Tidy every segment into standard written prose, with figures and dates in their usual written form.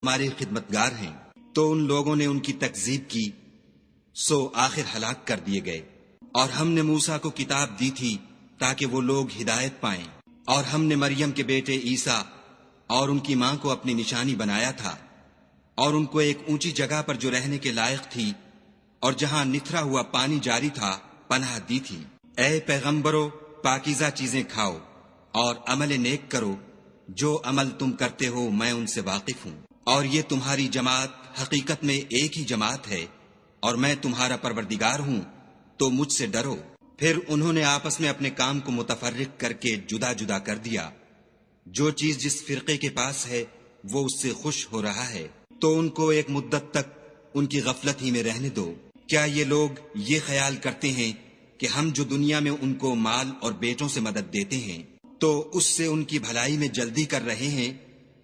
ہمارے خدمتگار ہیں۔ تو ان لوگوں نے ان کی تکذیب کی، سو آخر ہلاک کر دیے گئے۔ اور ہم نے موسیٰ کو کتاب دی تھی تاکہ وہ لوگ ہدایت پائیں، اور ہم نے مریم کے بیٹے عیسیٰ اور ان کی ماں کو اپنی نشانی بنایا تھا، اور ان کو ایک اونچی جگہ پر جو رہنے کے لائق تھی اور جہاں نتھرا ہوا پانی جاری تھا پناہ دی تھی۔ اے پیغمبرو، پاکیزہ چیزیں کھاؤ اور عمل نیک کرو، جو عمل تم کرتے ہو میں ان سے واقف ہوں، اور یہ تمہاری جماعت حقیقت میں ایک ہی جماعت ہے، اور میں تمہارا پروردگار ہوں، تو مجھ سے ڈرو۔ پھر انہوں نے آپس میں اپنے کام کو متفرق کر کے جدا جدا کر دیا۔ جو چیز جس فرقے کے پاس ہے وہ اس سے خوش ہو رہا ہے، تو ان کو ایک مدت تک ان کی غفلت ہی میں رہنے دو۔ کیا یہ لوگ یہ خیال کرتے ہیں کہ ہم جو دنیا میں ان کو مال اور بیٹوں سے مدد دیتے ہیں تو اس سے ان کی بھلائی میں جلدی کر رہے ہیں؟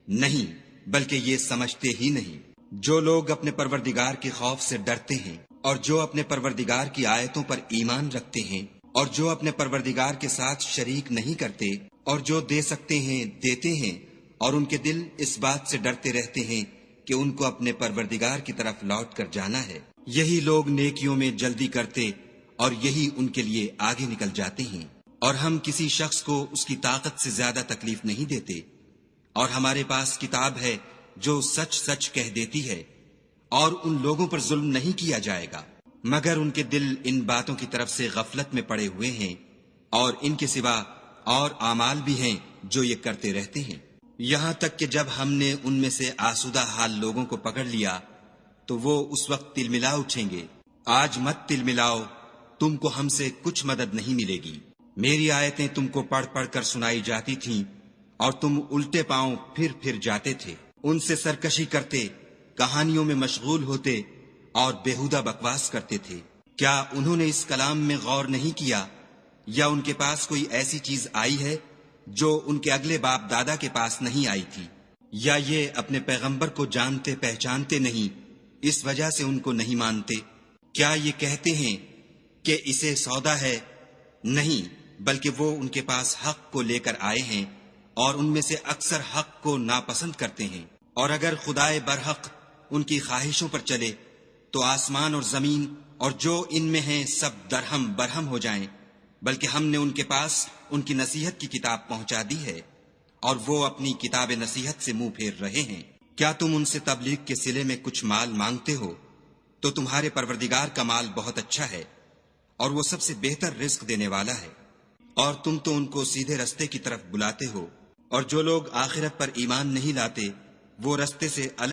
نہیں، بلکہ یہ سمجھتے ہی نہیں۔ جو لوگ اپنے پروردگار کے خوف سے ڈرتے ہیں اور جو اپنے پروردگار کی آیتوں پر ایمان رکھتے ہیں اور جو اپنے پروردگار کے ساتھ شریک نہیں کرتے اور جو دے سکتے ہیں دیتے ہیں، اور ان کے دل اس بات سے ڈرتے رہتے ہیں کہ ان کو اپنے پروردگار کی طرف لوٹ کر جانا ہے، یہی لوگ نیکیوں میں جلدی کرتے اور یہی ان کے لیے آگے نکل جاتے ہیں۔ اور ہم کسی شخص کو اس کی طاقت سے زیادہ تکلیف نہیں دیتے، اور ہمارے پاس کتاب ہے جو سچ سچ کہہ دیتی ہے، اور ان لوگوں پر ظلم نہیں کیا جائے گا مگر ان کے دل ان باتوں کی طرف سے غفلت میں پڑے ہوئے ہیں، اور ان کے سوا اور اعمال بھی ہیں جو یہ کرتے رہتے ہیں، یہاں تک کہ جب ہم نے ان میں سے آسودہ حال لوگوں کو پکڑ لیا تو وہ اس وقت تل ملا اٹھیں گے۔ آج مت تل ملاؤ، تم کو ہم سے کچھ مدد نہیں ملے گی۔ میری آیتیں تم کو پڑھ پڑھ کر سنائی جاتی تھیں اور تم الٹے پاؤں پھر جاتے تھے، ان سے سرکشی کرتے، کہانیوں میں مشغول ہوتے اور بیہودہ بکواس کرتے تھے۔ کیا انہوں نے اس کلام میں غور نہیں کیا، یا ان کے پاس کوئی ایسی چیز آئی ہے جو ان کے اگلے باپ دادا کے پاس نہیں آئی تھی، یا یہ اپنے پیغمبر کو جانتے پہچانتے نہیں اس وجہ سے ان کو نہیں مانتے؟ کیا یہ کہتے ہیں کہ اسے سودا ہے؟ نہیں، بلکہ وہ ان کے پاس حق کو لے کر آئے ہیں، اور ان میں سے اکثر حق کو ناپسند کرتے ہیں۔ اور اگر خدائے برحق ان کی خواہشوں پر چلے تو آسمان اور زمین اور جو ان میں ہیں سب درہم برہم ہو جائیں، بلکہ ہم نے ان کے پاس ان کی نصیحت کی کتاب پہنچا دی ہے، اور وہ اپنی کتاب نصیحت سے منہ پھیر رہے ہیں۔ کیا تم ان سے تبلیغ کے صلے میں کچھ مال مانگتے ہو؟ تو تمہارے پروردگار کا مال بہت اچھا ہے، اور وہ سب سے بہتر رزق دینے والا ہے، اور تم تو ان کو سیدھے رستے کی طرف بلاتے ہو، اور جو لوگ آخرت پر ایمان نہیں لاتے وہ رستے سے الگ